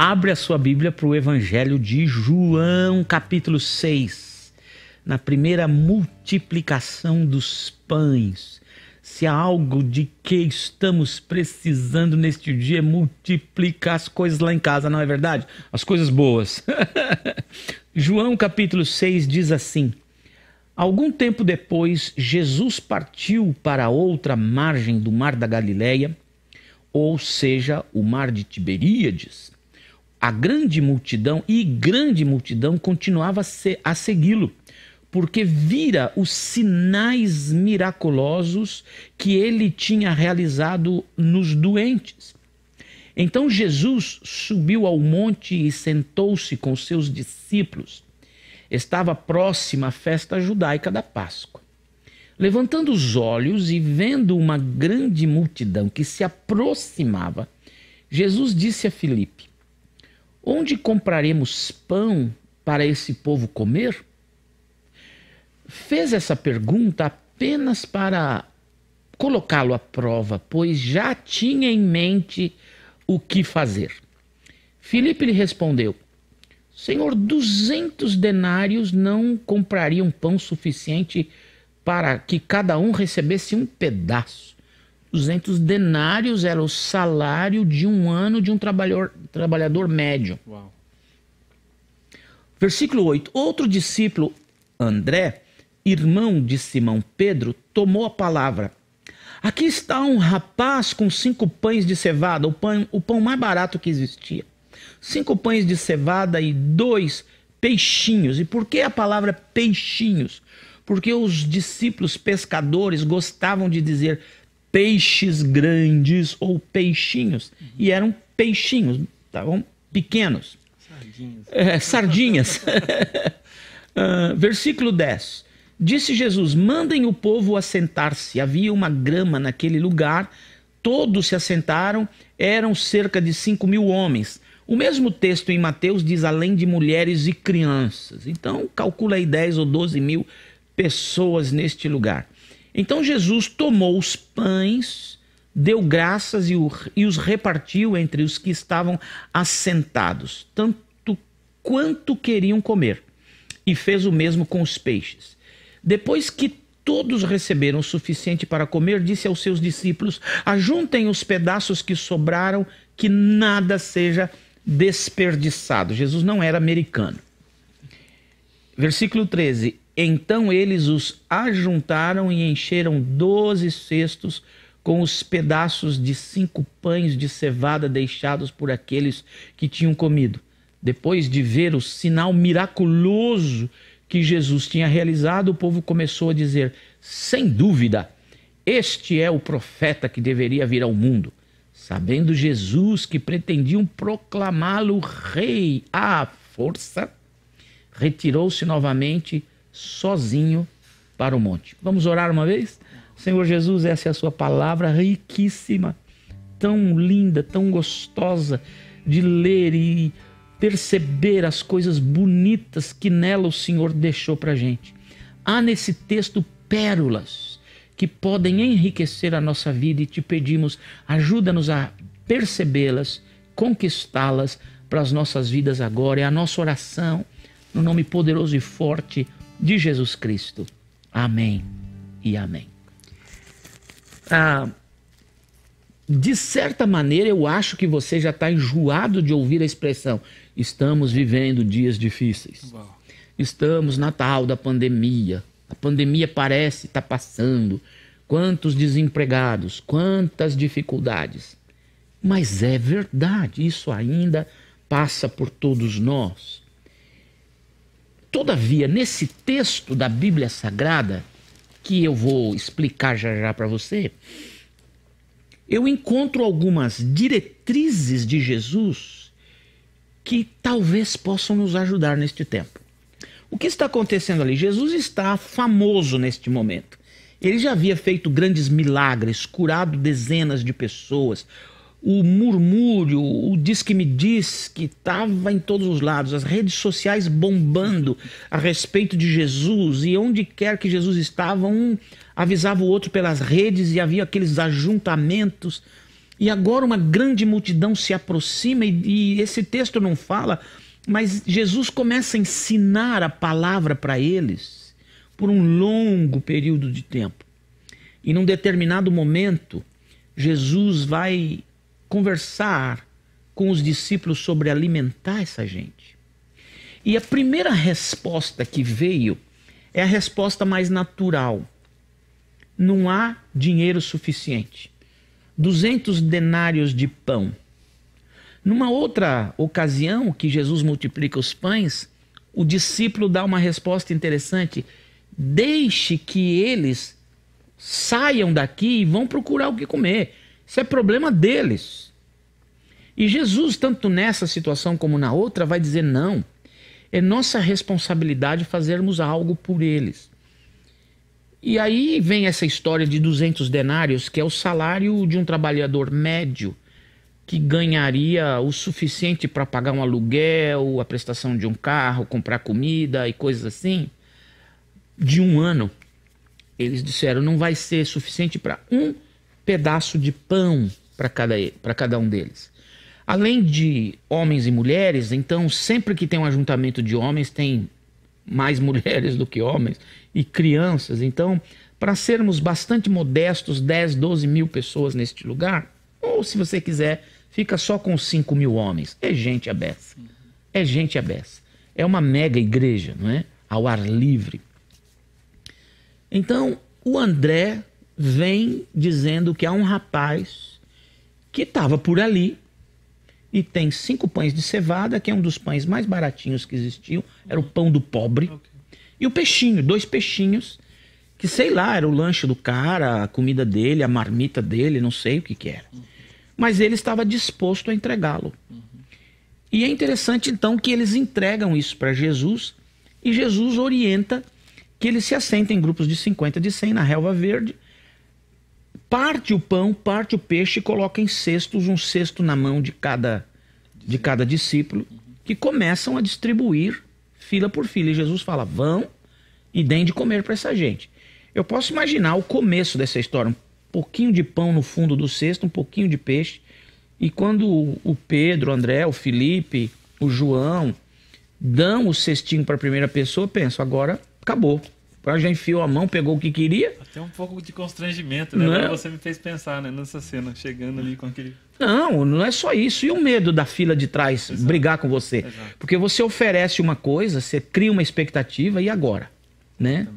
Abre a sua Bíblia para o Evangelho de João, capítulo 6, na primeira multiplicação dos pães. Se há algo de que estamos precisando neste dia é multiplicar as coisas lá em casa, não é verdade? As coisas boas. João capítulo 6 diz assim: algum tempo depois, Jesus partiu para outra margem do mar da Galileia, ou seja, o mar de Tiberíades. A grande multidão continuava a segui-lo, porque vira os sinais miraculosos que ele tinha realizado nos doentes. Então Jesus subiu ao monte e sentou-se com seus discípulos. Estava próxima a festa judaica da Páscoa. Levantando os olhos e vendo uma grande multidão que se aproximava, Jesus disse a Filipe: onde compraremos pão para esse povo comer? Fez essa pergunta apenas para colocá-lo à prova, pois já tinha em mente o que fazer. Filipe lhe respondeu: Senhor, 200 denários não comprariam pão suficiente para que cada um recebesse um pedaço. 200 denários era o salário de um ano de um trabalhador médio. Uau. Versículo 8. Outro discípulo, André, irmão de Simão Pedro, tomou a palavra. Aqui está um rapaz com 5 pães de cevada, o pão mais barato que existia. 5 pães de cevada e 2 peixinhos. E por que a palavra peixinhos? Porque os discípulos pescadores gostavam de dizer peixes grandes ou peixinhos. E eram peixinhos, estavam pequenos. Sardinhas. Sardinhas. Versículo 10. Disse Jesus: mandem o povo assentar-se. Havia uma grama naquele lugar. Todos se assentaram. Eram cerca de 5.000 homens. O mesmo texto em Mateus diz além de mulheres e crianças. Então calcula aí 10 ou 12 mil pessoas neste lugar. Então Jesus tomou os pães, deu graças e os repartiu entre os que estavam assentados, tanto quanto queriam comer, e fez o mesmo com os peixes. Depois que todos receberam o suficiente para comer, disse aos seus discípulos: ajuntem os pedaços que sobraram, que nada seja desperdiçado. Jesus não era americano. Versículo 13. Então eles os ajuntaram e encheram 12 cestos com os pedaços de 5 pães de cevada deixados por aqueles que tinham comido. Depois de ver o sinal miraculoso que Jesus tinha realizado, o povo começou a dizer: sem dúvida, este é o profeta que deveria vir ao mundo. Sabendo Jesus que pretendiam proclamá-lo rei à força, retirou-se novamente sozinho para o monte. Vamos orar uma vez? Senhor Jesus, essa é a sua palavra riquíssima, tão linda, tão gostosa de ler e perceber as coisas bonitas que nela o Senhor deixou para a gente. Há nesse texto pérolas que podem enriquecer a nossa vida e te pedimos, ajuda-nos a percebê-las, conquistá-las para as nossas vidas agora. É a nossa oração, no nome poderoso e forte de Jesus Cristo. Amém e amém. De certa maneira, eu acho que você já está enjoado de ouvir a expressão: estamos vivendo dias difíceis. Uau. Estamos na tal da pandemia. A pandemia parece estar passando. Quantos desempregados, quantas dificuldades. Mas é verdade, isso ainda passa por todos nós. Todavia, nesse texto da Bíblia Sagrada, que eu vou explicar já para você, eu encontro algumas diretrizes de Jesus que talvez possam nos ajudar neste tempo. O que está acontecendo ali? Jesus está famoso neste momento. Ele já havia feito grandes milagres, curado dezenas de pessoas. O murmúrio, o diz-que-me-diz que estava em todos os lados, as redes sociais bombando a respeito de Jesus, e onde quer que Jesus estava, um avisava o outro pelas redes e havia aqueles ajuntamentos E agora uma grande multidão se aproxima e esse texto não fala, mas Jesus começa a ensinar a palavra para eles por um longo período de tempo. E num determinado momento, Jesus vai conversar com os discípulos sobre alimentar essa gente. E a primeira resposta que veio é a resposta mais natural. Não há dinheiro suficiente. 200 denários de pão. Numa outra ocasião que Jesus multiplica os pães, o discípulo dá uma resposta interessante. Deixe que eles saiam daqui e vão procurar o que comer. Isso é problema deles. E Jesus, tanto nessa situação como na outra, vai dizer não. É nossa responsabilidade fazermos algo por eles. E aí vem essa história de 200 denários, que é o salário de um trabalhador médio que ganharia o suficiente para pagar um aluguel, a prestação de um carro, comprar comida e coisas assim, de um ano. Eles disseram, não vai ser suficiente para um pedaço de pão para cada um deles. Além de homens e mulheres, então sempre que tem um ajuntamento de homens, tem mais mulheres do que homens e crianças. Então, para sermos bastante modestos, 10, 12 mil pessoas neste lugar, ou se você quiser, fica só com 5 mil homens. É gente a beça. É gente a beça. É uma mega igreja, não é? Ao ar livre. Então, o André vem dizendo que há um rapaz que estava por ali e tem 5 pães de cevada, que é um dos pães mais baratinhos que existiam, era o pão do pobre, e o peixinho, 2 peixinhos, que sei lá, era o lanche do cara, a comida dele, a marmita dele, não sei o que era. Mas ele estava disposto a entregá-lo. E é interessante então que eles entregam isso para Jesus, e Jesus orienta que ele se assenta em grupos de 50, de 100 na relva verde, parte o pão, parte o peixe e coloca em cestos, um cesto na mão de cada discípulo, que começam a distribuir fila por fila. E Jesus fala, vão e deem de comer para essa gente. Eu posso imaginar o começo dessa história, um pouquinho de pão no fundo do cesto, um pouquinho de peixe, e quando o Pedro, o André, o Felipe, o João dão o cestinho para a primeira pessoa, eu penso, agora acabou. Já enfiou a mão, pegou o que queria. Até um pouco de constrangimento, né? Agora você me fez pensar, né, nessa cena, chegando ali com aquele... Não é só isso. E o medo da fila de trás brigar com você? Exato. Porque você oferece uma coisa, você cria uma expectativa, e agora? Né?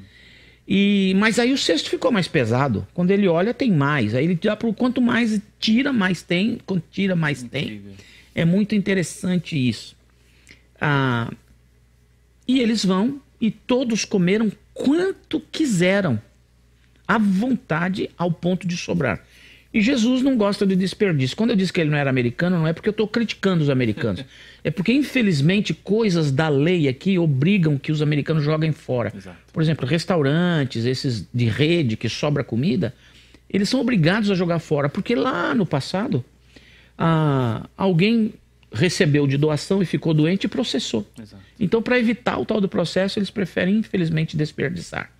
Mas aí o cesto ficou mais pesado. Quando ele olha, tem mais. Aí ele dá pro quanto mais tira, mais tem. Quanto tira, mais tem. É muito interessante isso. E eles vão e todos comeram quanto quiseram, à vontade, ao ponto de sobrar. E Jesus não gosta de desperdício. Quando eu disse que ele não era americano, não é porque eu estou criticando os americanos. É porque, infelizmente, coisas da lei aqui obrigam que os americanos joguem fora. Exato. Por exemplo, restaurantes, esses de rede que sobra comida, eles são obrigados a jogar fora. Porque lá no passado, alguém recebeu de doação e ficou doente e processou. Exato. Então, para evitar o tal do processo, eles preferem, infelizmente, desperdiçar.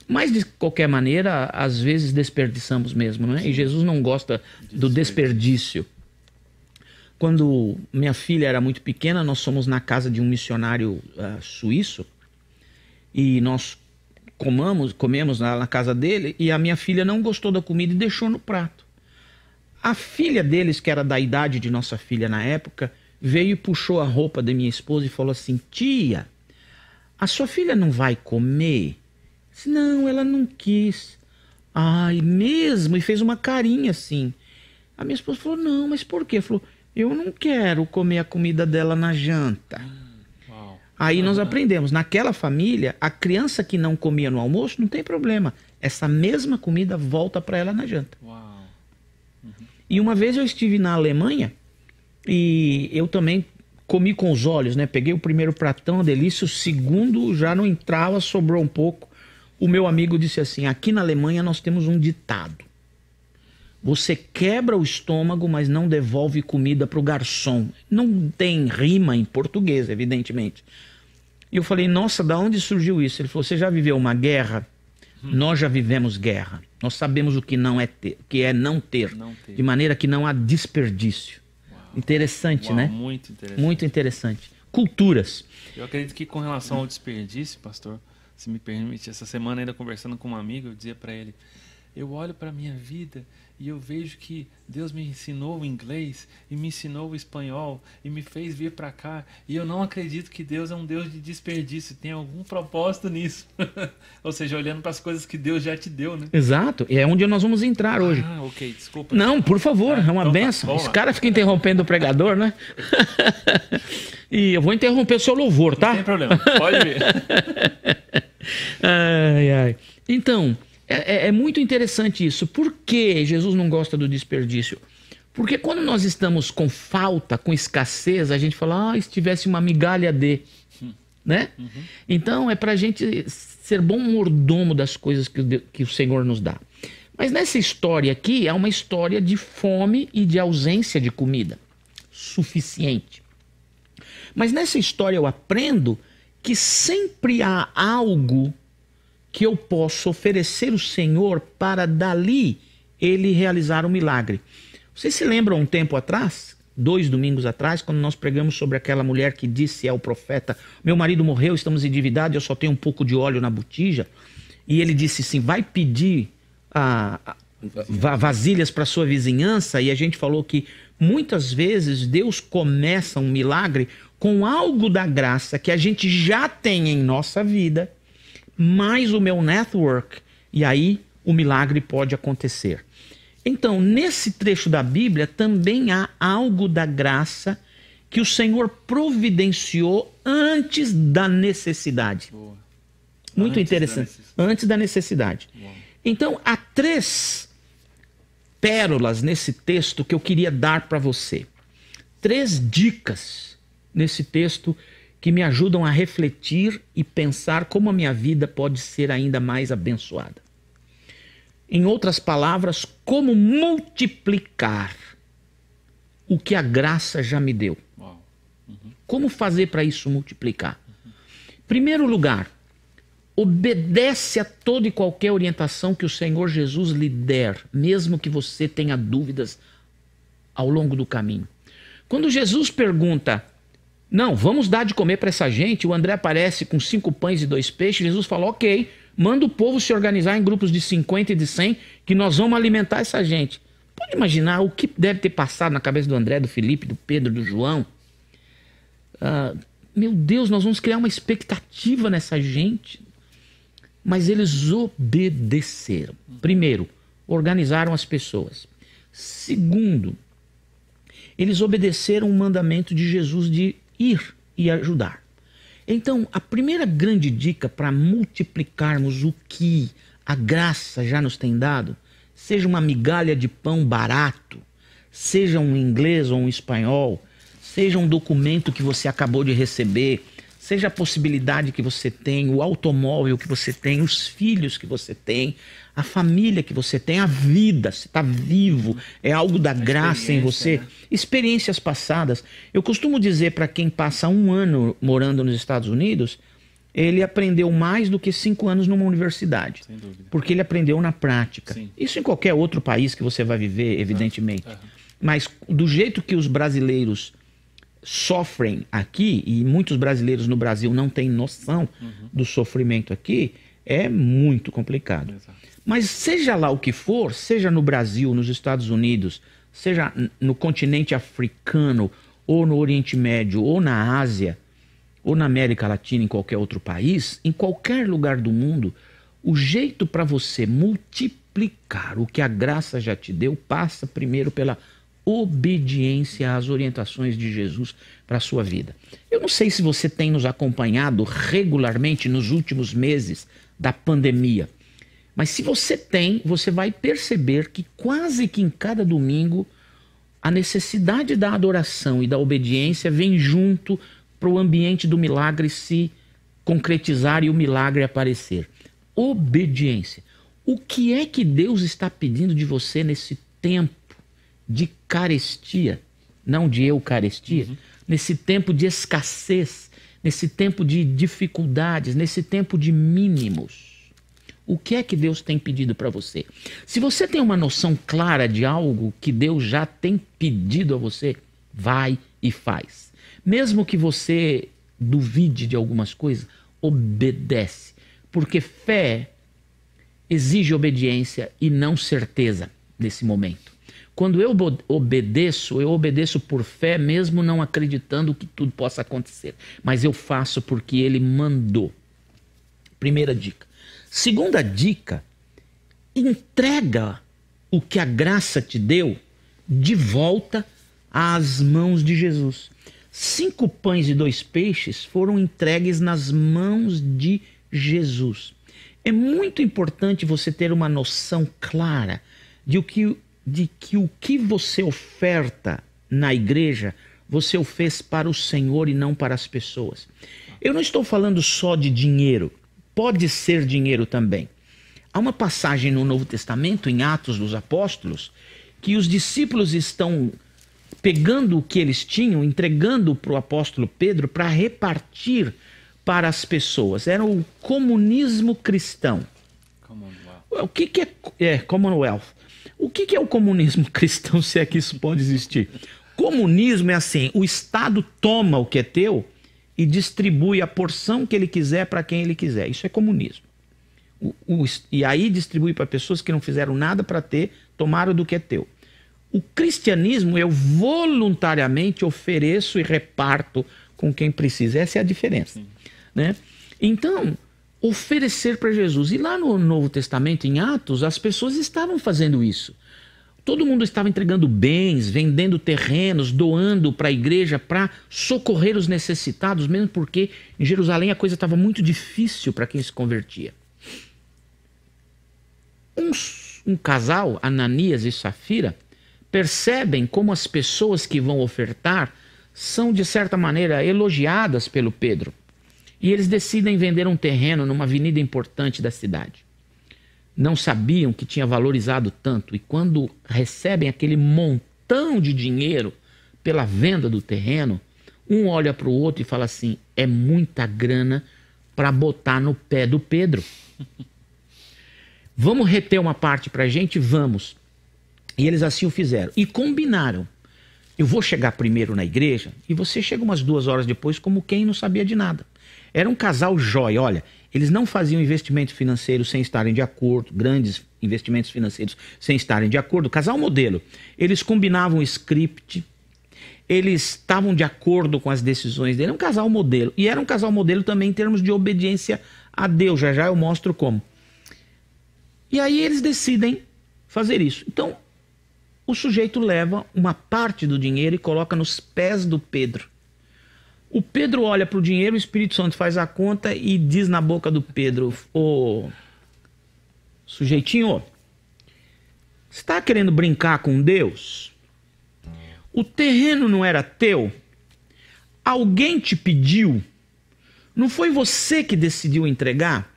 Mas, de qualquer maneira, às vezes desperdiçamos mesmo, não é? E Jesus não gosta do desperdício. Quando minha filha era muito pequena, nós fomos na casa de um missionário suíço e nós comemos na casa dele, e a minha filha não gostou da comida e deixou no prato. A filha deles, que era da idade de nossa filha na época, veio e puxou a roupa da minha esposa e falou assim, tia, a sua filha não vai comer? Disse, não, ela não quis. Ai, mesmo? E fez uma carinha assim. A minha esposa falou, não, mas por quê? Falou, eu não quero comer a comida dela na janta. Uau. Aí nós aprendemos, naquela família, a criança que não comia no almoço, não tem problema. Essa mesma comida volta para ela na janta. Uau. E uma vez eu estive na Alemanha e eu também comi com os olhos, né? Peguei o primeiro pratão, delícia, o segundo já não entrava, sobrou um pouco. O meu amigo disse assim, aqui na Alemanha nós temos um ditado. Você quebra o estômago, mas não devolve comida para o garçom. Não tem rima em português, evidentemente. E eu falei, nossa, da onde surgiu isso? Ele falou, você já viveu uma guerra? Nós já vivemos guerra. Nós sabemos o que não é ter, que é não ter, de maneira que não há desperdício. Uau. Interessante, Uau, né? Muito interessante. Muito interessante. Culturas. Eu acredito que com relação ao desperdício, pastor, se me permite, essa semana ainda conversando com um amigo, eu dizia para ele, eu olho para a minha vida e eu vejo que Deus me ensinou o inglês e me ensinou o espanhol e me fez vir para cá, e eu não acredito que Deus é um Deus de desperdício, tem algum propósito nisso. Ou seja, olhando para as coisas que Deus já te deu, né? Exato, e é onde nós vamos entrar hoje. Ah, ok, desculpa. Não, por favor, é uma então benção. Tá, esse cara fica interrompendo o pregador, né? E eu vou interromper o seu louvor, tá? Não tem problema, pode vir. Ai, ai. Então, é muito interessante isso. Por que Jesus não gosta do desperdício? Porque quando nós estamos com falta, com escassez, a gente fala, se tivesse uma migalha de... Né? Uhum. Então, é para a gente ser bom mordomo das coisas que o Senhor nos dá. Mas nessa história aqui, é uma história de fome e de ausência de comida suficiente. Mas nessa história eu aprendo que sempre há algo que eu posso oferecer ao Senhor para dali ele realizar um milagre. Vocês se lembram um tempo atrás, 2 domingos atrás, quando nós pregamos sobre aquela mulher que disse ao profeta, meu marido morreu, estamos endividados, eu só tenho um pouco de óleo na botija, e ele disse assim, vai pedir vasilhas para sua vizinhança, e a gente falou que muitas vezes Deus começa um milagre com algo da graça que a gente já tem em nossa vida, mais o meu network, e aí o milagre pode acontecer. Então, nesse trecho da Bíblia também há algo da graça que o Senhor providenciou antes da necessidade. Boa. Muito interessante. Antes da necessidade. Boa. Então, há 3 pérolas nesse texto que eu queria dar para você. 3 dicas nesse texto que me ajudam a refletir e pensar como a minha vida pode ser ainda mais abençoada. Em outras palavras, como multiplicar o que a graça já me deu. Como fazer para isso multiplicar? Primeiro lugar, obedece a toda e qualquer orientação que o Senhor Jesus lhe der, mesmo que você tenha dúvidas ao longo do caminho. Quando Jesus pergunta, não, vamos dar de comer para essa gente, o André aparece com 5 pães e 2 peixes, Jesus fala, ok, manda o povo se organizar em grupos de 50 e de 100, que nós vamos alimentar essa gente. Pode imaginar o que deve ter passado na cabeça do André, do Felipe, do Pedro, do João? Meu Deus, nós vamos criar uma expectativa nessa gente. Mas eles obedeceram. Primeiro, organizaram as pessoas. Segundo, eles obedeceram o mandamento de Jesus de ir e ajudar. Então, a primeira grande dica para multiplicarmos o que a graça já nos tem dado, seja uma migalha de pão barato, seja um inglês ou um espanhol, seja um documento que você acabou de receber, seja a possibilidade que você tem, o automóvel que você tem, os filhos que você tem, a família que você tem, a vida, você está vivo, é algo da graça em você. Né? Experiências passadas. Eu costumo dizer para quem passa 1 ano morando nos Estados Unidos, ele aprendeu mais do que 5 anos numa universidade. Sem dúvida. Porque ele aprendeu na prática. Sim. Isso em qualquer outro país que você vai viver, evidentemente. Mas do jeito que os brasileiros sofrem aqui, e muitos brasileiros no Brasil não têm noção do sofrimento aqui, é muito complicado. Exato. Mas seja lá o que for, seja no Brasil, nos Estados Unidos, seja no continente africano, ou no Oriente Médio, ou na Ásia, ou na América Latina, em qualquer outro país, em qualquer lugar do mundo, o jeito para você multiplicar o que a graça já te deu passa primeiro pela obediência às orientações de Jesus para a sua vida. Eu não sei se você tem nos acompanhado regularmente nos últimos meses da pandemia, mas se você tem, você vai perceber que quase que em cada domingo a necessidade da adoração e da obediência vem junto para o ambiente do milagre se concretizar e o milagre aparecer. Obediência. O que é que Deus está pedindo de você nesse tempo de carestia, não de eucaristia, nesse tempo de escassez, nesse tempo de dificuldades, nesse tempo de mínimos? O que é que Deus tem pedido para você? Se você tem uma noção clara de algo que Deus já tem pedido a você, vai e faz. Mesmo que você duvide de algumas coisas, obedece. Porque fé exige obediência e não certeza nesse momento. Quando eu obedeço por fé, mesmo não acreditando que tudo possa acontecer. Mas eu faço porque Ele mandou. Primeira dica. Segunda dica, entrega o que a graça te deu de volta às mãos de Jesus. 5 pães e 2 peixes foram entregues nas mãos de Jesus. É muito importante você ter uma noção clara de que o que você oferta na igreja, você o fez para o Senhor e não para as pessoas. Eu não estou falando só de dinheiro, pode ser dinheiro também. Há uma passagem no Novo Testamento, em Atos dos Apóstolos, que os discípulos estão pegando o que eles tinham, entregando para o apóstolo Pedro para repartir para as pessoas. Era o comunismo cristão. O que é Commonwealth? O que é o comunismo cristão, se é que isso pode existir? Comunismo é assim, o Estado toma o que é teu e distribui a porção que ele quiser para quem ele quiser. Isso é comunismo. E aí distribui para pessoas que não fizeram nada para ter, tomaram do que é teu. O cristianismo eu voluntariamente ofereço e reparto com quem precisa. Essa é a diferença. Né? Então, oferecer para Jesus. E lá no Novo Testamento, em Atos, as pessoas estavam fazendo isso. Todo mundo estava entregando bens, vendendo terrenos, doando para a igreja para socorrer os necessitados, mesmo porque em Jerusalém a coisa estava muito difícil para quem se convertia. Um casal, Ananias e Safira, percebem como as pessoas que vão ofertar são, de certa maneira, elogiadas pelo Pedro. E eles decidem vender um terreno numa avenida importante da cidade. Não sabiam que tinha valorizado tanto. E quando recebem aquele montão de dinheiro pela venda do terreno, um olha para o outro e fala assim, é muita grana para botar no pé do Pedro. Vamos reter uma parte para a gente? Vamos. E eles assim o fizeram. E combinaram. Eu vou chegar primeiro na igreja e você chega umas 2 horas depois como quem não sabia de nada. Era um casal jóia. Olha, eles não faziam investimento financeiro sem estarem de acordo, grandes investimentos financeiros sem estarem de acordo. Casal modelo. Eles combinavam o script, eles estavam de acordo com as decisões dele. Era um casal modelo. E era um casal modelo também em termos de obediência a Deus. Já já eu mostro como. E aí eles decidem fazer isso. Então, o sujeito leva uma parte do dinheiro e coloca nos pés do Pedro. O Pedro olha para o dinheiro, o Espírito Santo faz a conta e diz na boca do Pedro, ô sujeitinho, você está querendo brincar com Deus? O terreno não era teu? Alguém te pediu? Não foi você que decidiu entregar?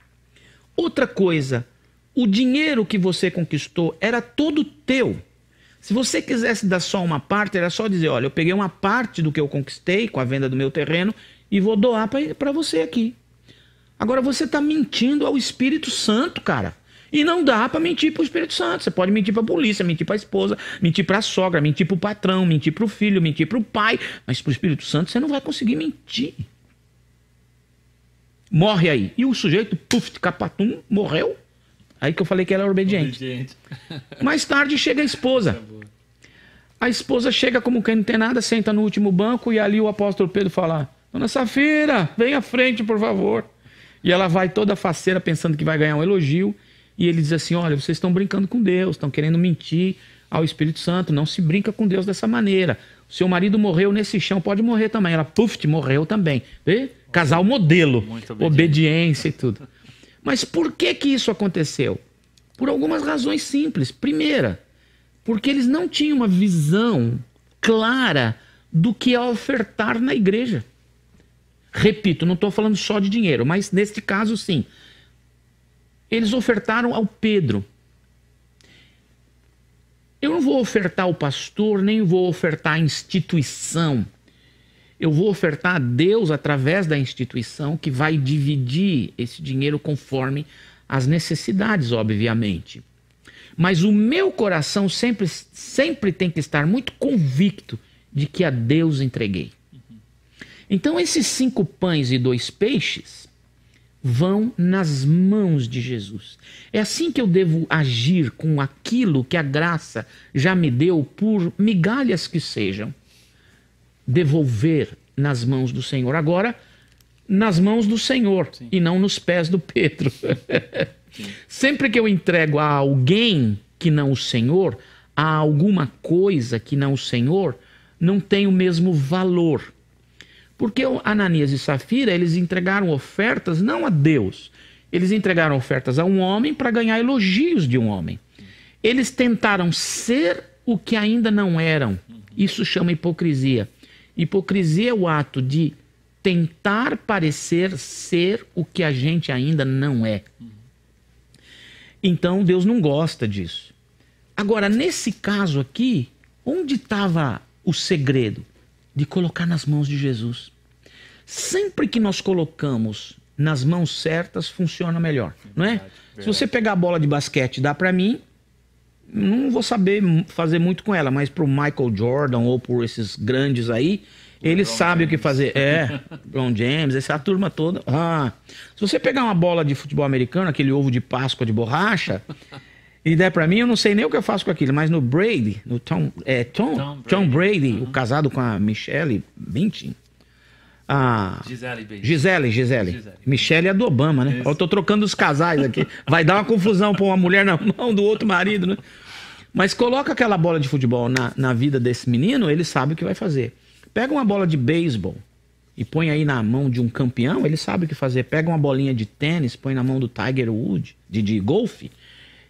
Outra coisa, o dinheiro que você conquistou era todo teu. Se você quisesse dar só uma parte, era só dizer, olha, eu peguei uma parte do que eu conquistei com a venda do meu terreno e vou doar para você aqui. Agora você está mentindo ao Espírito Santo, cara. E não dá para mentir para o Espírito Santo. Você pode mentir para a polícia, mentir para a esposa, mentir para a sogra, mentir para o patrão, mentir para o filho, mentir para o pai. Mas para o Espírito Santo você não vai conseguir mentir. Morre aí. E o sujeito, puf, de capatum, morreu. Aí que eu falei que ela era obediente. Mais tarde chega a esposa. A esposa chega como quem não tem nada, senta no último banco e ali o apóstolo Pedro fala, Dona Safira, vem à frente, por favor. E ela vai toda faceira pensando que vai ganhar um elogio. E ele diz assim, olha, vocês estão brincando com Deus, estão querendo mentir ao Espírito Santo. Não se brinca com Deus dessa maneira. O seu marido morreu nesse chão, pode morrer também. Ela, puf, morreu também. Vê? Casal modelo, obediência e tudo. Mas por que isso aconteceu? Por algumas razões simples. Primeira, porque eles não tinham uma visão clara do que é ofertar na igreja. Repito, não estou falando só de dinheiro, mas neste caso sim. Eles ofertaram ao Pedro. Eu não vou ofertar ao pastor, nem vou ofertar à instituição. Eu vou ofertar a Deus através da instituição que vai dividir esse dinheiro conforme as necessidades, obviamente. Mas o meu coração sempre tem que estar muito convicto de que a Deus entreguei. Então esses 5 pães e 2 peixes vão nas mãos de Jesus. É assim que eu devo agir com aquilo que a graça já me deu, por migalhas que sejam. Devolver nas mãos do Senhor. Agora, nas mãos do Senhor, sim, e não nos pés do Pedro. Sempre que eu entrego a alguém que não o Senhor, a alguma coisa que não o Senhor, não tem o mesmo valor. Porque Ananias e Safira, eles entregaram ofertas não a Deus. Eles entregaram ofertas a um homem para ganhar elogios de um homem. Eles tentaram ser o que ainda não eram. Isso chama hipocrisia. Hipocrisia é o ato de tentar parecer ser o que a gente ainda não é. Então Deus não gosta disso. Agora, nesse caso aqui, onde estava o segredo? De colocar nas mãos de Jesus. Sempre que nós colocamos nas mãos certas, funciona melhor, não é? Verdade. Se você pegar a bola de basquete e dar para mim, não vou saber fazer muito com ela, mas para o Michael Jordan ou por esses grandes aí, eles sabem o que fazer. LeBron James, essa turma toda. Se você pegar uma bola de futebol americano, aquele ovo de Páscoa de borracha, e der pra mim, eu não sei nem o que eu faço com aquilo, mas no Brady, no Tom Brady, o casado com a Michelle Bündchen. Gisele. Michelle é do Obama, né? Eu tô trocando os casais aqui. Vai dar uma confusão pôr uma mulher na mão do outro marido, né? Mas coloca aquela bola de futebol na vida desse menino, ele sabe o que vai fazer. Pega uma bola de beisebol e põe aí na mão de um campeão, ele sabe o que fazer. Pega uma bolinha de tênis, põe na mão do Tiger Woods, de golfe,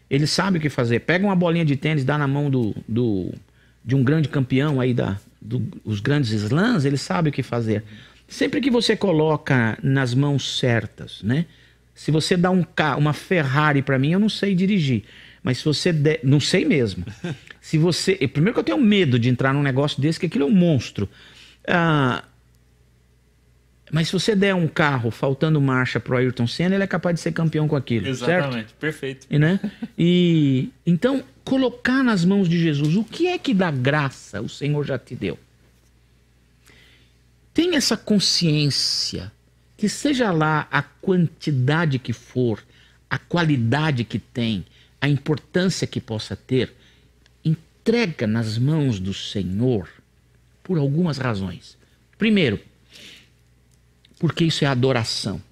ele sabe o que fazer. Pega uma bolinha de tênis, dá na mão de um grande campeão aí dos grandes slams, ele sabe o que fazer. Sempre que você coloca nas mãos certas, né? Se você dá uma Ferrari para mim, eu não sei dirigir. Mas se você der... Não sei mesmo. Se você... Primeiro que eu tenho medo de entrar num negócio desse, que aquilo é um monstro. Mas se você der um carro faltando marcha pro Ayrton Senna, ele é capaz de ser campeão com aquilo. Exatamente, certo? Perfeito. Então, colocar nas mãos de Jesus, o que é que dá graça o Senhor já te deu? Tenha essa consciência que seja lá a quantidade que for, a qualidade que tem, a importância que possa ter, entrega nas mãos do Senhor por algumas razões. Primeiro, porque isso é adoração.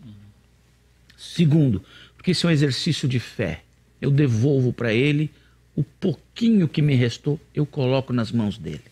Segundo, porque isso é um exercício de fé. Eu devolvo para Ele o pouquinho que me restou, eu coloco nas mãos dele.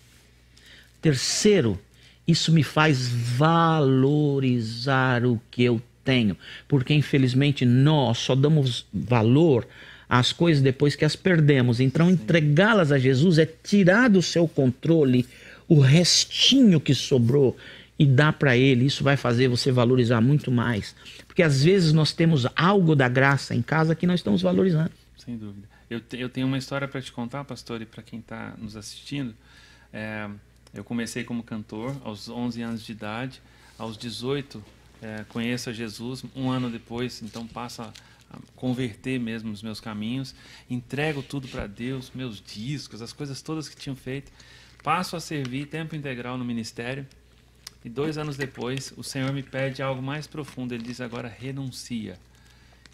Terceiro, isso me faz valorizar o que eu tenho, porque infelizmente nós só damos valor às coisas depois que as perdemos. Então entregá-las a Jesus é tirar do seu controle o restinho que sobrou e dar para Ele. Isso vai fazer você valorizar muito mais, porque às vezes nós temos algo da graça em casa que nós estamos valorizando. Sem dúvida. Eu tenho uma história para te contar, pastor, e para quem está nos assistindo. Eu comecei como cantor aos 11 anos de idade. Aos 18, conheço a Jesus. Um ano depois, então, passo a converter mesmo os meus caminhos. Entrego tudo para Deus, meus discos, as coisas todas que tinham feito. Passo a servir tempo integral no ministério. E 2 anos depois, o Senhor me pede algo mais profundo. Ele diz, agora renuncia.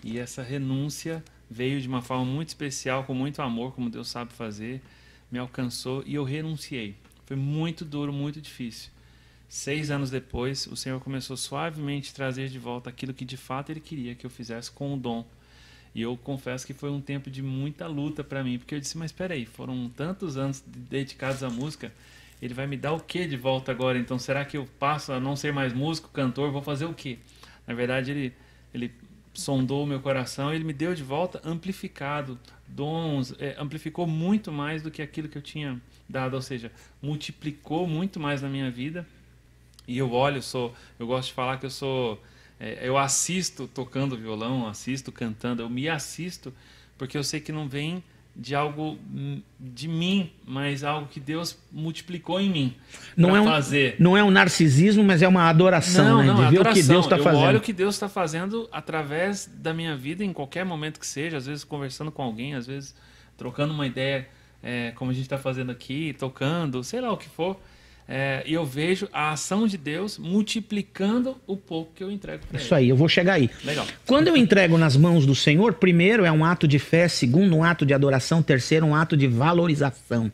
E essa renúncia veio de uma forma muito especial, com muito amor, como Deus sabe fazer. Me alcançou e eu renunciei. Foi muito duro, muito difícil. 6 anos depois, o Senhor começou suavemente a trazer de volta aquilo que de fato Ele queria que eu fizesse com o dom. E eu confesso que foi um tempo de muita luta para mim, porque eu disse, mas espera aí, foram tantos anos dedicados à música, Ele vai me dar o que de volta agora? Então será que eu passo a não ser mais músico, cantor, vou fazer o quê? Na verdade, Ele sondou o meu coração, Ele me deu de volta amplificado, dons, amplificou muito mais do que aquilo que eu tinha dado, ou seja, multiplicou muito mais na minha vida. E eu gosto de falar que eu assisto tocando violão, assisto cantando, eu me assisto porque eu sei que não vem de algo de mim, mas algo que Deus multiplicou em mim Não para é fazer. Não é um narcisismo, mas é uma adoração, né? De ver o que Deus está fazendo. Eu olho o que Deus está fazendo através da minha vida, em qualquer momento que seja, às vezes conversando com alguém, às vezes trocando uma ideia, como a gente está fazendo aqui, tocando, sei lá o que for. E eu vejo a ação de Deus multiplicando o pouco que eu entrego para Ele. Isso aí, eu vou chegar aí. Legal. Quando eu entrego nas mãos do Senhor, primeiro é um ato de fé, segundo um ato de adoração, terceiro um ato de valorização.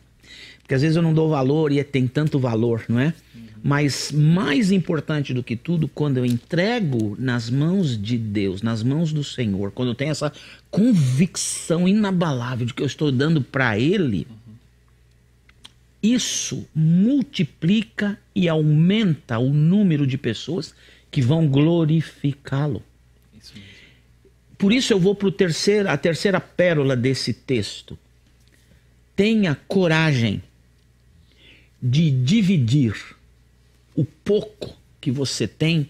Porque às vezes eu não dou valor e tem tanto valor, não é? Mas mais importante do que tudo, quando eu entrego nas mãos de Deus, nas mãos do Senhor, quando eu tenho essa convicção inabalável de que eu estou dando para Ele, isso multiplica e aumenta o número de pessoas que vão glorificá-lo. Por isso eu vou para a terceira pérola desse texto. Tenha coragem de dividir o pouco que você tem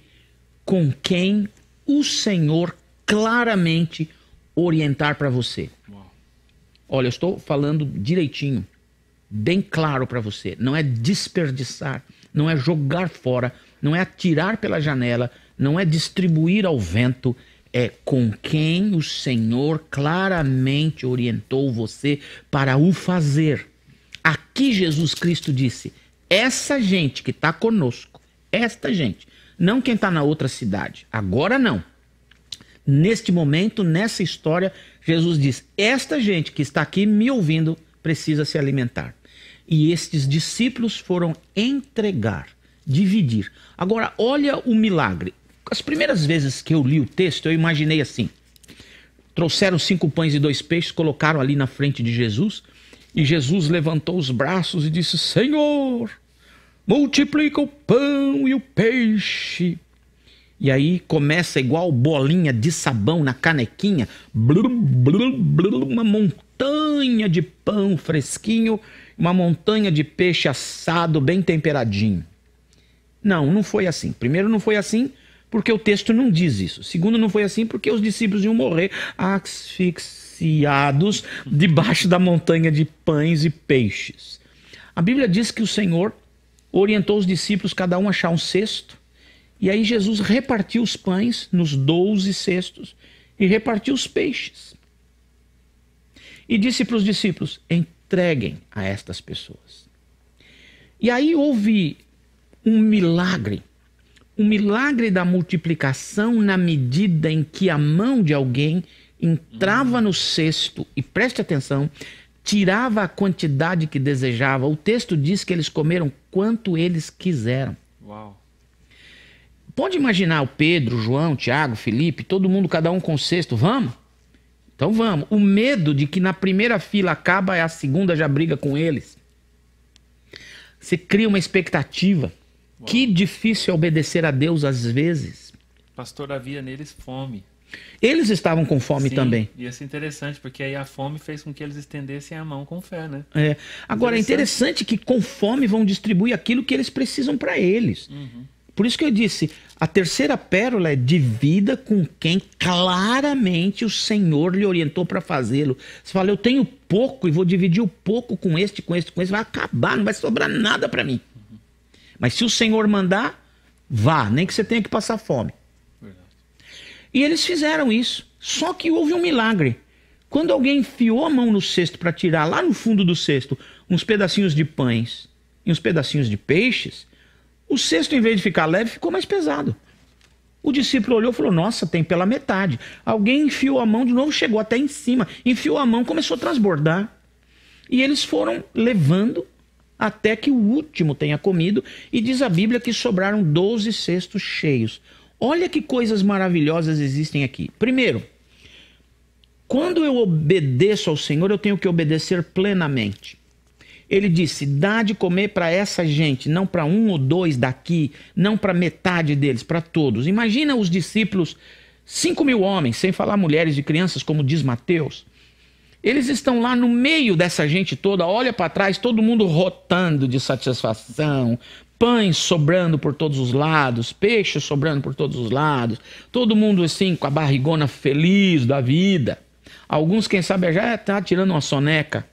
com quem o Senhor claramente orientar para você. Uau. Olha, eu estou falando direitinho, bem claro para você. Não é desperdiçar, não é jogar fora, não é atirar pela janela, não é distribuir ao vento. É com quem o Senhor claramente orientou você para o fazer. Aqui Jesus Cristo disse, essa gente que está conosco, esta gente, não quem está na outra cidade, agora não. Neste momento, nessa história, Jesus diz, esta gente que está aqui me ouvindo precisa se alimentar. E estes discípulos foram entregar, dividir. Agora, olha o milagre. As primeiras vezes que eu li o texto, eu imaginei assim. Trouxeram 5 pães e 2 peixes, colocaram ali na frente de Jesus. E Jesus levantou os braços e disse, Senhor, multiplica o pão e o peixe. E aí começa igual bolinha de sabão na canequinha. Blum, blum, blum, uma montanha de pão fresquinho, uma montanha de peixe assado bem temperadinho. Não foi assim. Primeiro, não foi assim porque o texto não diz isso. Segundo, não foi assim porque os discípulos iam morrer asfixiados debaixo da montanha de pães e peixes. A Bíblia diz que o Senhor orientou os discípulos, cada um a achar um cesto, e aí Jesus repartiu os pães nos 12 cestos e repartiu os peixes. E disse para os discípulos, entreguem a estas pessoas. E aí houve um milagre da multiplicação na medida em que a mão de alguém entrava no cesto e, preste atenção, tirava a quantidade que desejava. O texto diz que eles comeram quanto eles quiseram. Uau. Pode imaginar o Pedro, João, Tiago, Felipe, todo mundo, cada um com cesto. Vamos? Então vamos. O medo de que na primeira fila acaba e a segunda já briga com eles. Você cria uma expectativa. Uau. Que difícil é obedecer a Deus às vezes. Pastor, havia neles fome. Eles estavam com fome. Sim, também. E isso é interessante, porque aí a fome fez com que eles estendessem a mão com fé, né? Agora, é interessante que com fome vão distribuir aquilo que eles precisam para eles. Uhum. Por isso que eu disse, a terceira pérola é divida com quem claramente o Senhor lhe orientou para fazê-lo. Você fala, eu tenho pouco e vou dividir o pouco com este, vai acabar, não vai sobrar nada para mim. Uhum. Mas se o Senhor mandar, vá, nem que você tenha que passar fome. Verdade. E eles fizeram isso, só que houve um milagre. Quando alguém enfiou a mão no cesto para tirar lá no fundo do cesto uns pedacinhos de pães e uns pedacinhos de peixes, o cesto, em vez de ficar leve, ficou mais pesado. O discípulo olhou e falou, nossa, tem pela metade. Alguém enfiou a mão de novo, chegou até em cima. Enfiou a mão, começou a transbordar. E eles foram levando até que o último tenha comido. E diz a Bíblia que sobraram 12 cestos cheios. Olha que coisas maravilhosas existem aqui. Primeiro, quando eu obedeço ao Senhor, eu tenho que obedecer plenamente. Ele disse, dá de comer para essa gente, não para 1 ou 2 daqui, não para metade deles, para todos. Imagina os discípulos, 5.000 homens, sem falar mulheres e crianças, como diz Mateus. Eles estão lá no meio dessa gente toda, olha para trás, todo mundo rotando de satisfação, pães sobrando por todos os lados, peixes sobrando por todos os lados, todo mundo assim com a barrigona feliz da vida. Alguns, quem sabe, já está tirando uma soneca.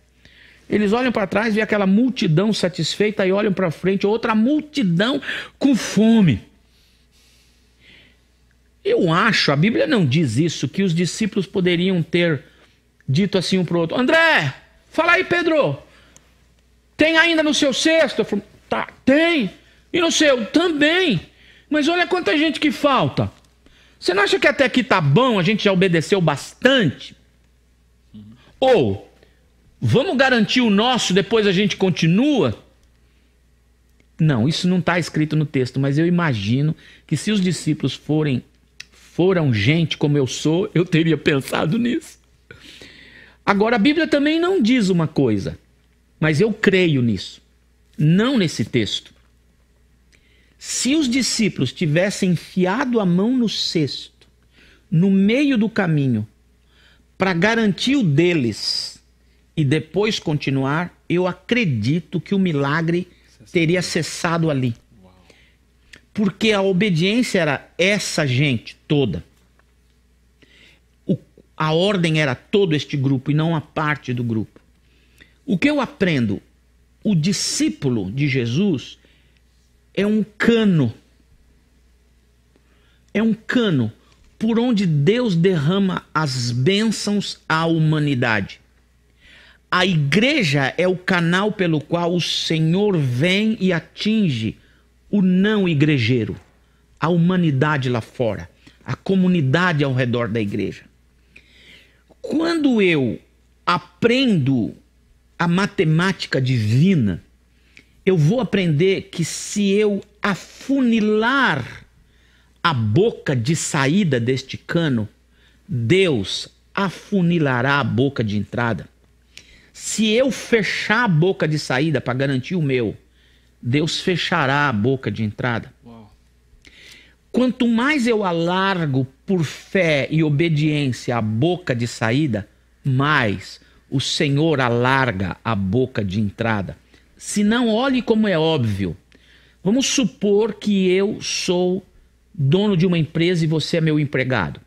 Eles olham para trás, vê aquela multidão satisfeita e olham para frente, outra multidão com fome. Eu acho, a Bíblia não diz isso, que os discípulos poderiam ter dito assim um para o outro: André, fala aí, Pedro, tem ainda no seu cesto? Eu falo, tá, tem. E no seu? Também. Mas olha quanta gente que falta. Você não acha que até aqui tá bom, a gente já obedeceu bastante? Ou, vamos garantir o nosso, depois a gente continua? Não, isso não está escrito no texto, mas eu imagino que se os discípulos foram gente como eu sou, eu teria pensado nisso. Agora, a Bíblia também não diz uma coisa, mas eu creio nisso. Não nesse texto. Se os discípulos tivessem enfiado a mão no cesto, no meio do caminho, para garantir o deles e depois continuar, eu acredito que o milagre teria cessado ali. Porque a obediência era essa gente toda. A ordem era todo este grupo e não a parte do grupo. O que eu aprendo? O discípulo de Jesus é um cano. É um cano por onde Deus derrama as bênçãos à humanidade. A igreja é o canal pelo qual o Senhor vem e atinge o não igrejeiro, a humanidade lá fora, a comunidade ao redor da igreja. Quando eu aprendo a matemática divina, eu vou aprender que se eu afunilar a boca de saída deste cano, Deus afunilará a boca de entrada. Se eu fechar a boca de saída para garantir o meu, Deus fechará a boca de entrada. Uau. Quanto mais eu alargo por fé e obediência a boca de saída, mais o Senhor alarga a boca de entrada. Se não, olhe como é óbvio. Vamos supor que eu sou dono de uma empresa e você é meu empregado.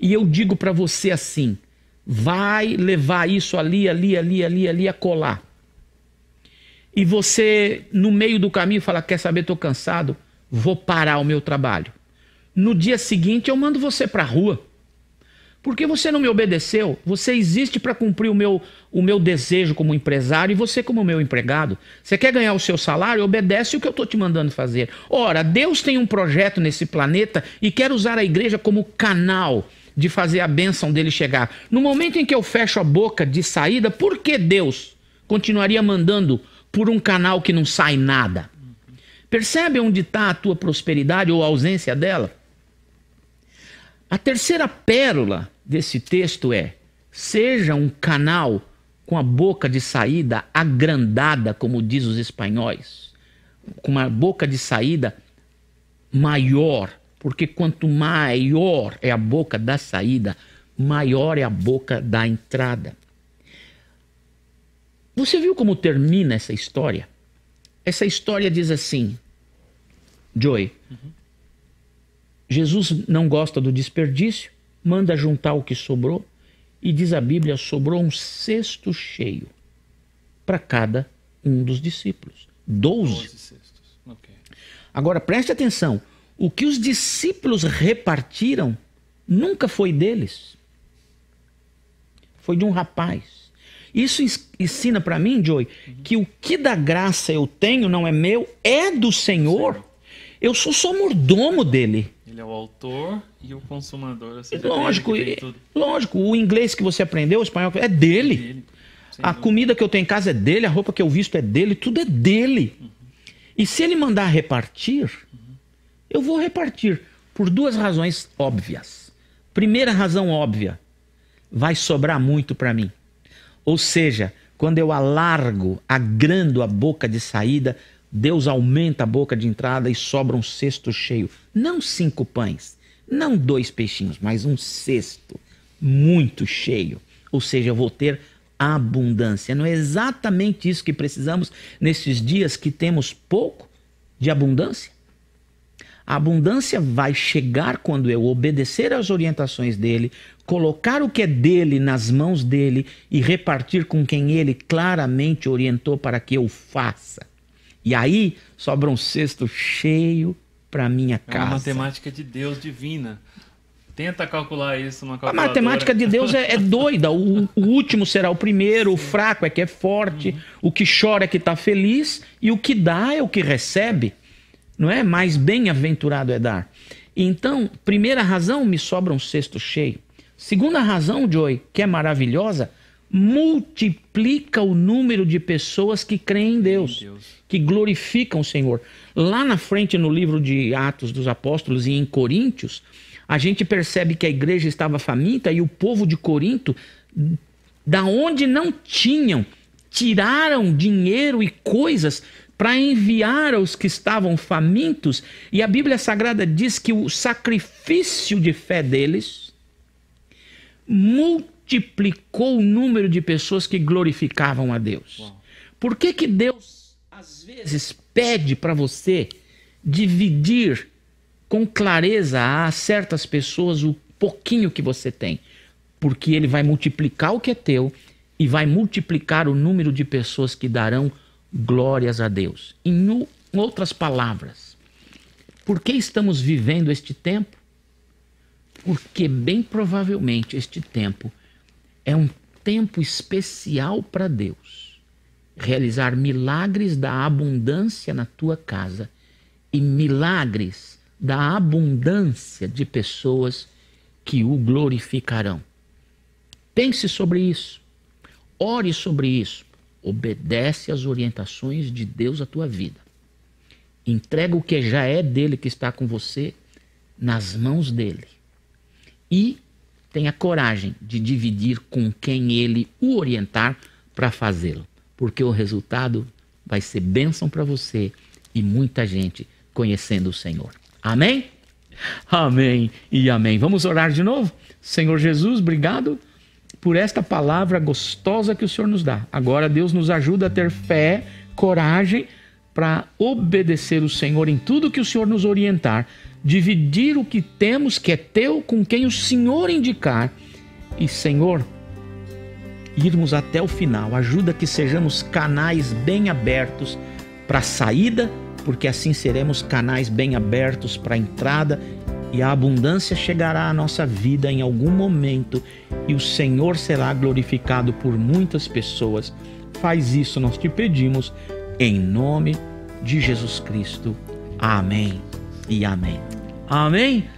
E eu digo para você assim: vai levar isso ali a colar. E você, no meio do caminho, fala: quer saber, estou cansado, vou parar o meu trabalho. No dia seguinte eu mando você para a rua. Porque você não me obedeceu. Você existe para cumprir o meu desejo como empresário e você como meu empregado. Você quer ganhar o seu salário? Obedece o que eu estou te mandando fazer. Ora, Deus tem um projeto nesse planeta e quer usar a igreja como canal de fazer a bênção dele chegar. No momento em que eu fecho a boca de saída, por que Deus continuaria mandando por um canal que não sai nada? Percebe onde está a tua prosperidade ou a ausência dela? A terceira pérola desse texto é: seja um canal com a boca de saída agrandada, como diz os espanhóis, com uma boca de saída maior, porque quanto maior é a boca da saída, maior é a boca da entrada. Você viu como termina essa história? Essa história diz assim, Joey, Jesus não gosta do desperdício, manda juntar o que sobrou e diz a Bíblia, sobrou um cesto cheio para cada um dos discípulos. 12 cestos. Okay. Agora preste atenção, o que os discípulos repartiram nunca foi deles. Foi de um rapaz. Isso ensina para mim, Joey, que o que da graça eu tenho não é meu, é do Senhor. Eu sou só mordomo dele. Ele é o autor e o consumador. Ou seja, lógico, o inglês que você aprendeu, o espanhol, é dele. A comida que eu tenho em casa é dele, a roupa que eu visto é dele, tudo é dele. E se ele mandar repartir, eu vou repartir por duas razões óbvias. Primeira razão óbvia, vai sobrar muito para mim. Ou seja, quando eu alargo, agrando a boca de saída, Deus aumenta a boca de entrada e sobra um cesto cheio. Não 5 pães, não 2 peixinhos, mas um cesto muito cheio. Ou seja, eu vou ter abundância. Não é exatamente isso que precisamos nesses dias que temos pouco de abundância? A abundância vai chegar quando eu obedecer às orientações dele, colocar o que é dele nas mãos dele e repartir com quem ele claramente orientou para que eu faça. E aí sobra um cesto cheio para minha casa. É uma matemática de Deus divina. Tenta calcular isso numa A calculadora. matemática de Deus é doida. O último será o primeiro, o fraco é que é forte, o que chora é que está feliz e o que dá é o que recebe. Não é? Mais bem-aventurado é dar. Então, primeira razão, me sobra um cesto cheio. Segunda razão, Joey, que é maravilhosa, multiplica o número de pessoas que creem em Deus, que glorificam o Senhor. Lá na frente, no livro de Atos dos Apóstolos e em Coríntios, a gente percebe que a igreja estava faminta e o povo de Corinto, da onde não tinham, tiraram dinheiro e coisas para enviar aos que estavam famintos. E a Bíblia Sagrada diz que o sacrifício de fé deles multiplicou o número de pessoas que glorificavam a Deus. Uau. Por que Deus, às vezes, pede para você dividir com clareza a certas pessoas o pouquinho que você tem? Porque ele vai multiplicar o que é teu e vai multiplicar o número de pessoas que darão glórias a Deus. Em outras palavras, por que estamos vivendo este tempo? Porque bem provavelmente este tempo é um tempo especial para Deus realizar milagres da abundância na tua casa e milagres da abundância de pessoas que o glorificarão. Pense sobre isso, ore sobre isso, obedece às orientações de Deus à tua vida. Entrega o que já é dele, que está com você, nas mãos dele. E tenha coragem de dividir com quem ele o orientar para fazê-lo. Porque o resultado vai ser bênção para você e muita gente conhecendo o Senhor. Amém? Amém e amém. Vamos orar de novo? Senhor Jesus, obrigado por esta palavra gostosa que o Senhor nos dá. Agora Deus nos ajuda a ter fé, coragem para obedecer o Senhor em tudo que o Senhor nos orientar. Dividir o que temos, que é teu, com quem o Senhor indicar. E, Senhor, irmos até o final. Ajuda que sejamos canais bem abertos para a saída, porque assim seremos canais bem abertos para a entrada, e a abundância chegará à nossa vida em algum momento e o Senhor será glorificado por muitas pessoas. Faz isso, nós te pedimos, em nome de Jesus Cristo. Amém e amém. Amém?